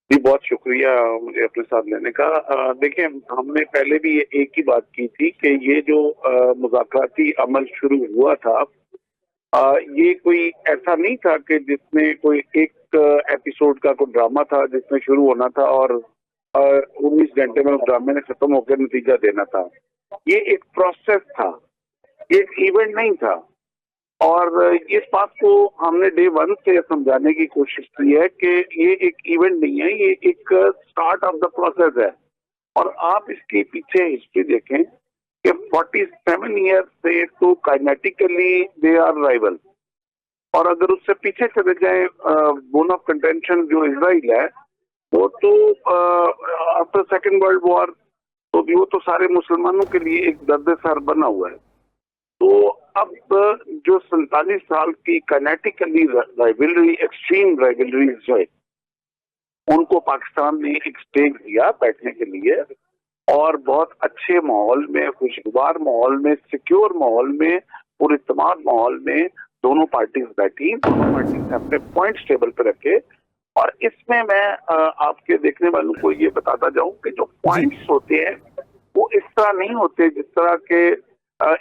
जी, बहुत शुक्रिया मुझे अपने साथ लेने का। देखिए, हमने पहले भी एक ही बात की थी कि ये जो मुज़ाकराती अमल शुरू हुआ था, ये कोई ऐसा नहीं था कि जिसमें कोई एक एपिसोड का कोई ड्रामा था जिसमें शुरू होना था और 19 घंटे में उस ड्रामे ने खत्म होकर नतीजा देना था। ये एक प्रोसेस था, ये एक इवेंट नहीं था। और इस बात को हमने डे वन से समझाने की कोशिश की है कि ये एक इवेंट नहीं है, ये एक स्टार्ट ऑफ द प्रोसेस है। और आप इसके पीछे हिस्ट्री देखें कि 47 ईयर से तो काइनेटिकली दे आर राइवल। और अगर उससे पीछे चले जाए, बोन ऑफ कंटेंशन जो इजराइल है, वो तो आफ्टर सेकेंड वर्ल्ड वॉर तो वो तो सारे मुसलमानों के लिए एक दर्द-ए-सर बना हुआ है। तो अब जो 47 साल की काइनेटिकली राइवलरी, एक्सट्रीम राइवलरी जो है, उनको पाकिस्तान ने एक स्टेज दिया बैठने के लिए और बहुत अच्छे माहौल में, खुशगवार माहौल में, सिक्योर माहौल में, पुरइत्तेमाद माहौल में दोनों पार्टीज बैठी, दोनों पार्टीज ने अपने पॉइंट्स टेबल पे रखे। और इसमें मैं आपके देखने वालों को ये बताता जाऊं कि जो पॉइंट्स होते हैं वो इस तरह नहीं होते जिस तरह के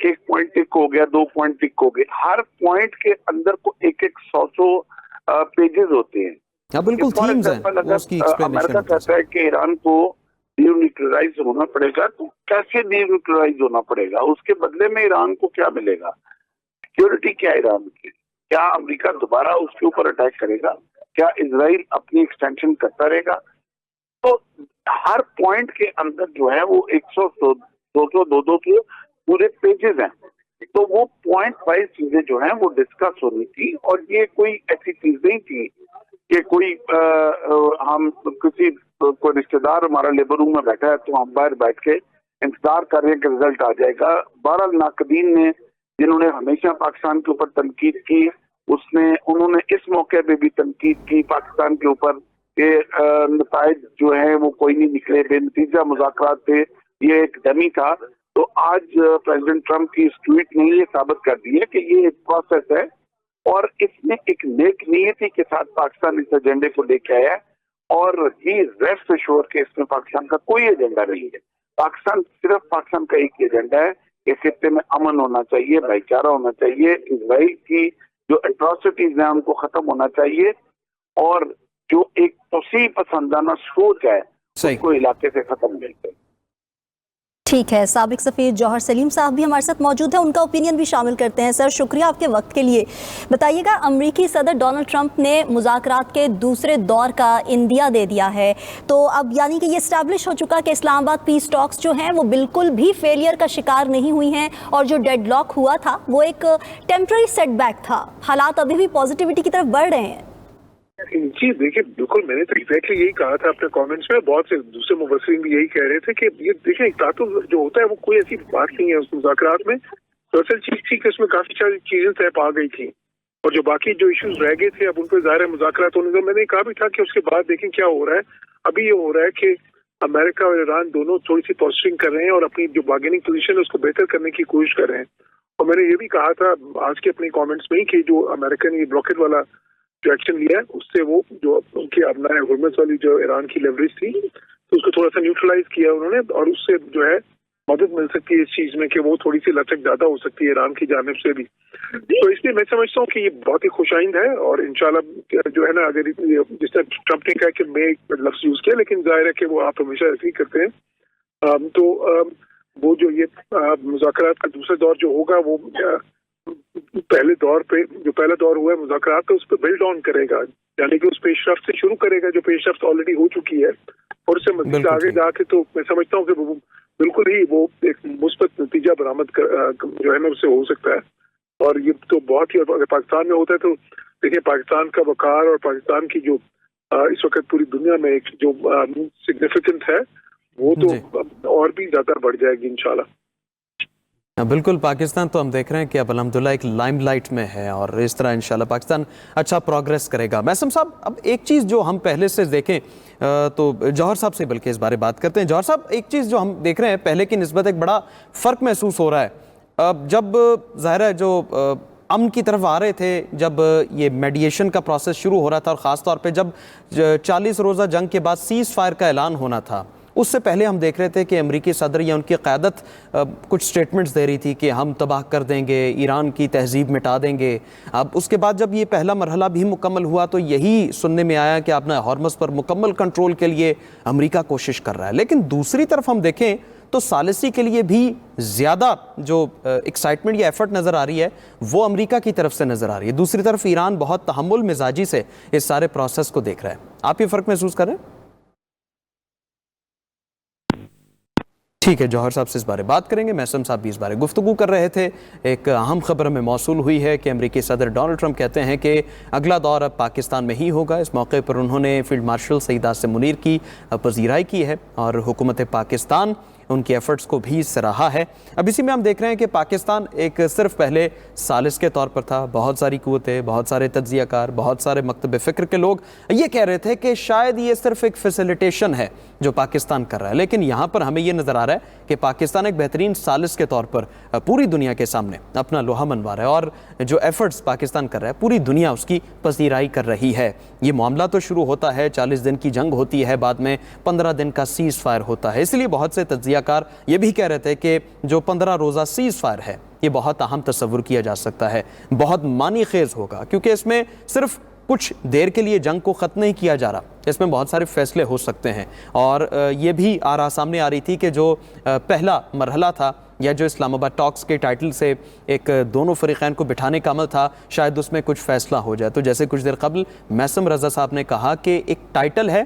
एक पॉइंट टिक हो गया, 2 पॉइंट टिक हो गए। हर पॉइंट के अंदर को एक 100 पेजेस होते हैं। हाँ, बिल्कुल थीम्स हैं, वो उसकी एक्सप्लेनेशन अमेरिका कहता है कि ईरान को न्यूक्लियराइज होना पड़ेगा, तो कैसे न्यूक्लियराइज होना पड़ेगा, उसके बदले में ईरान को क्या मिलेगा, सिक्योरिटी क्या ईरान की, क्या अमेरिका दोबारा उसके ऊपर अटैक करेगा, क्या इजराइल अपनी एक्सटेंशन करता रहेगा। तो हर पॉइंट के अंदर जो है वो 100, 200, 200 के पूरे पेजेस हैं। तो वो पॉइंट वाइज चीजें जो हैं वो डिस्कस होनी थी। और ये कोई ऐसी चीज नहीं थी कि कोई हम किसी कोई रिश्तेदार हमारा लेबर रूम में बैठा है तो हम बाहर बैठ के इंतजार कर रहे हैं कि रिजल्ट आ जाएगा। बहरहाल नाकदीन ने, जिन्होंने हमेशा पाकिस्तान के ऊपर तनकीद की, उन्होंने इस मौके पे भी तनकीद की पाकिस्तान के ऊपर कि नताइज जो है वो कोई नहीं निकले, बेनतीजा मुज़ाकरात थे, ये एक डमी था। तो आज प्रेसिडेंट ट्रंप की इस ट्वीट ने ये साबित कर दी है कि ये एक प्रोसेस है और इसमें एक नेक नीयती के साथ पाकिस्तान इस एजेंडे को लेके आया है। और ही रेस्ट एश्योर के इसमें पाकिस्तान का कोई एजेंडा नहीं है। सिर्फ पाकिस्तान का एक एजेंडा है कि खित्ते में अमन होना चाहिए, भाईचारा होना चाहिए, इजराइल की जो एट्रोसिटीज हैं उनको खत्म होना चाहिए और जो एक तोसी पसंदाना सोच है उसको इलाके से खत्म होना चाहिए। ठीक है, साबिक सफ़ीर जौहर सलीम साहब भी हमारे साथ मौजूद हैं, उनका ओपिनियन भी शामिल करते हैं। सर, शुक्रिया आपके वक्त के लिए। बताइएगा, अमरीकी सदर डोनाल्ड ट्रंप ने मुज़ाकरात के दूसरे दौर का इंदिया दे दिया है, तो अब यानी कि ये इस्टेब्लिश हो चुका कि इस्लामाबाद पीस टॉक्स जो हैं वो बिल्कुल भी फेलियर का शिकार नहीं हुई हैं और जो डेडलॉक हुआ था वो एक टेम्पररी सेटबैक था। हालात अभी भी पॉजिटिविटी की तरफ बढ़ रहे हैं। जी देखिए, बिल्कुल मैंने तो एग्जैक्टली यही कहा था अपने कमेंट्स में। बहुत से दूसरे मुबस्सिरीन भी यही कह रहे थे कि ये देखिए तातुल जो होता है वो कोई ऐसी बात नहीं है उस मुज़ाकरात में। तो असल चीज थी कि उसमें काफी सारी चीजें तय पा गई थी और जो बाकी जो इश्यूज रह गए थे अब उन पर ज़ाहिर मुज़ाकरात होने। मैंने कहा भी था कि उसके बाद देखें क्या हो रहा है। अभी ये हो रहा है कि अमेरिका और ईरान दोनों थोड़ी सी पोस्टरिंग कर रहे हैं और अपनी जो बार्गेनिंग पोजीशन है उसको बेहतर करने की कोशिश कर रहे हैं। और मैंने ये भी कहा था आज के अपने कमेंट्स में कि जो अमेरिका ने ब्लॉकेट वाला जो एक्शन लिया है उससे वो जो उनकी अपना हुर्मस वाली जो ईरान की लेवरेज थी तो उसको थोड़ा सा न्यूट्रलाइज किया उन्होंने और उससे जो है मदद मिल सकती है इस चीज में कि वो थोड़ी सी लचक ज्यादा हो सकती है ईरान की जानिब से भी। तो इसलिए मैं समझता हूँ कि ये बहुत ही खुशाइंद है और इंशाल्लाह जो है ना, अगर जिस तरह ट्रंप ने कहा कि मैं एक लफ्ज यूज किया लेकिन जाहिर है कि वो आप हमेशा ऐसे ही करते हैं। तो वो जो ये मुज़ाकरात का दूसरा दौर जो होगा वो पहले दौर पे जो पहला दौर हुआ है मुज़ाकरात का उस पर बिल्ड ऑन करेगा, यानी कि उस पेशरफ्त से शुरू करेगा जो पेशरफ्त ऑलरेडी हो चुकी है और उससे मज़ीद आगे जाके तो मैं समझता हूँ कि वो बिल्कुल ही वो एक मुस्बत नतीजा बरामद जो है ना उससे हो सकता है। और ये तो बहुत ही, अगर पाकिस्तान में होता है तो देखिए पाकिस्तान का वक़ार और पाकिस्तान की जो इस वक्त पूरी दुनिया में एक जो सिग्निफिकेंट है वो तो और भी ज़्यादा बढ़ जाएगी इंशाल्लाह। बिल्कुल, पाकिस्तान तो हम देख रहे हैं कि अब अल्हम्दुलिल्लाह एक लाइमलाइट में है और इस तरह इंशाल्लाह पाकिस्तान अच्छा प्रोग्रेस करेगा। मैसम साहब, अब एक चीज़ जो हम पहले से देखें तो जौहर साहब से बल्कि इस बारे बात करते हैं। जौहर साहब, एक चीज़ जो हम देख रहे हैं पहले की निस्बत एक बड़ा फ़र्क महसूस हो रहा है। जब ज़ाहिर है जो امن کی طرف آ رہے تھے جب یہ میڈیشن کا پروسیس شروع ہو رہا تھا، اور خاص طور پہ جب 40 روزہ جنگ کے بعد سیز فائر کا اعلان ہونا تھا، اس سے پہلے ہم دیکھ رہے تھے کہ امریکی صدر یا ان کی قیادت کچھ سٹیٹمنٹس دے رہی تھی کہ ہم تباہ کر دیں گے، ایران کی تہذیب مٹا دیں گے. اب اس کے بعد جب یہ پہلا مرحلہ بھی مکمل ہوا تو یہی سننے میں آیا کہ اپنا ہارمز پر مکمل کنٹرول کے لیے امریکہ کوشش کر رہا ہے. لیکن دوسری طرف ہم دیکھیں تو ثالثی کے لیے بھی زیادہ جو ایکسائٹمنٹ یا ایفرٹ نظر آ رہی ہے وہ امریکہ کی طرف سے نظر آ رہی ہے. دوسری طرف ایران بہت تحمل مزاجی سے اس سارے پروسیس کو دیکھ رہا ہے. آپ یہ فرق محسوس کر رہے ہیں؟ ٹھیک ہے، جوہر صاحب سے اس بارے بات کریں گے. میسم صاحب بھی اس بارے گفتگو کر رہے تھے. ایک اہم خبر ہمیں موصول ہوئی ہے کہ امریکی صدر ڈونلڈ ٹرمپ کہتے ہیں کہ اگلا دور اب پاکستان میں ہی ہوگا. اس موقع پر انہوں نے فیلڈ مارشل سعید عاصم منیر کی پذیرائی کی ہے اور حکومت پاکستان ان کی ایفرٹس کو بھی سراہا ہے. اب اسی میں ہم دیکھ رہے ہیں کہ پاکستان ایک صرف پہلے ثالث کے طور پر تھا. بہت ساری قوتیں، بہت سارے تجزیہ کار، بہت سارے مکتب فکر کے لوگ یہ کہہ رہے تھے کہ شاید یہ صرف ایک فیسیلیٹیشن ہے جو پاکستان کر رہا ہے. لیکن یہاں پر ہمیں یہ نظر آ رہا ہے کہ پاکستان ایک بہترین ثالث کے طور پر پوری دنیا کے سامنے اپنا لوہا منوا رہا ہے، اور جو ایفرٹس پاکستان کر رہا ہے پوری دنیا اس کی پذیرائی کر رہی ہے. یہ معاملہ تو شروع ہوتا ہے، 40 دن کی جنگ ہوتی ہے، بعد میں 15 دن کا سیز فائر ہوتا ہے. اس لیے بہت سے تجزیہ کار یہ بھی کہہ رہے تھے کہ جو 15 روزہ سیز فائر ہے یہ بہت اہم تصور کیا جا سکتا ہے، بہت معنی خیز ہوگا، کیونکہ اس میں صرف کچھ دیر کے لیے جنگ کو ختم نہیں کیا جا رہا، اس میں بہت سارے فیصلے ہو سکتے ہیں. اور یہ بھی سامنے آ رہی تھی کہ جو پہلا مرحلہ تھا یا جو اسلام آباد ٹاکس کے ٹائٹل سے ایک دونوں فریقین کو بٹھانے کا عمل تھا، شاید اس میں کچھ فیصلہ ہو جائے. تو جیسے کچھ دیر قبل میسم رضا صاحب نے کہا کہ ایک ٹائٹل ہے،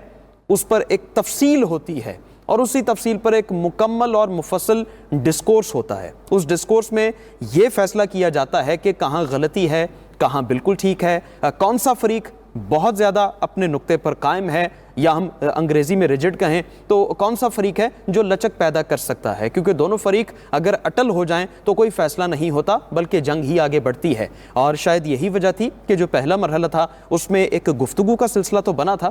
اس پر ایک تفصیل ہوتی ہے اور اسی تفصیل پر ایک مکمل اور مفصل ڈسکورس ہوتا ہے. اس ڈسکورس میں یہ فیصلہ کیا جاتا ہے کہ کہاں غلطی ہے، کہاں بالکل ٹھیک ہے، کون سا فریق بہت زیادہ اپنے نقطے پر قائم ہے، یا ہم انگریزی میں ریجڈ کہیں تو کون سا فریق ہے جو لچک پیدا کر سکتا ہے. کیونکہ دونوں فریق اگر اٹل ہو جائیں تو کوئی فیصلہ نہیں ہوتا بلکہ جنگ ہی آگے بڑھتی ہے. اور شاید یہی وجہ تھی کہ جو پہلا مرحلہ تھا اس میں ایک گفتگو کا سلسلہ تو بنا تھا،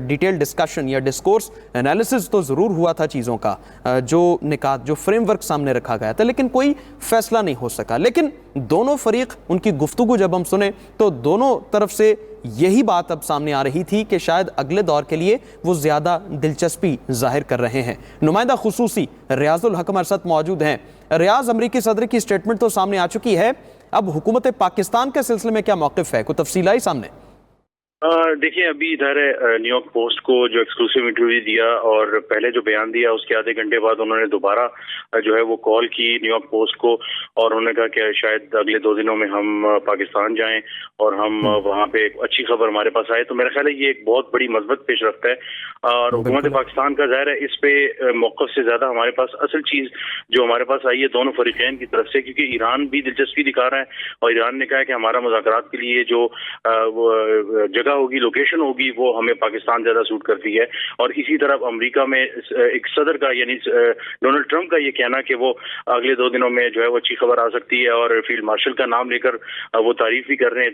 ڈیٹیل ڈسکشن یا ڈسکورس انالیسز تو ضرور ہوا تھا چیزوں کا، جو نکات، جو فریم ورک سامنے رکھا گیا تھا، لیکن کوئی فیصلہ نہیں ہو سکا. لیکن دونوں فریق ان کی گفتگو جب ہم سنیں تو دونوں طرف سے یہی بات اب سامنے آ رہی تھی کہ شاید اگلے دور کے لیے وہ زیادہ دلچسپی ظاہر کر رہے ہیں. نمائندہ خصوصی ریاض الحق ہمارے ساتھ موجود ہیں. ریاض، امریکی صدر کی سٹیٹمنٹ تو سامنے آ چکی ہے، اب حکومت پاکستان کے سلسلے میں کیا موقف ہے؟ کوئی تفصیل آئی سامنے؟ دیکھیے، ابھی ادھر نیو یارک پوسٹ کو جو ایکسکلوسیو انٹرویو دیا اور پہلے جو بیان دیا اس کے آدھے گھنٹے بعد انہوں نے دوبارہ جو ہے وہ کال کی نیو یارک پوسٹ کو، اور انہوں نے کہا کہ شاید اگلے 2 دنوں میں ہم پاکستان جائیں اور ہم وہاں پہ ایک اچھی خبر ہمارے پاس آئے. تو میرا خیال ہے یہ ایک بہت بڑی مثبت پیش رفت ہے، اور حکومت پاکستان کا ظاہر ہے اس پہ موقف سے زیادہ ہمارے پاس اصل چیز جو ہمارے پاس آئی ہے دونوں فریقین کی طرف سے، کیونکہ ایران بھی دلچسپی دکھا رہا ہے اور ایران نے کہا ہے کہ ہمارا مذاکرات کے لیے جو جگہ ہوگی، لوکیشن ہوگی، وہ ہمیں پاکستان زیادہ سوٹ کرتی ہے. اور اسی طرف امریکہ میں ایک صدر کا یعنی ڈونلڈ ٹرمپ کا یہ کہنا کہ وہ اگلے 2 دنوں میں جو ہے وہ اچھی خبر آ سکتی ہے، اور فیلڈ مارشل کا نام لے کر وہ تعریف بھی کر رہے ہیں.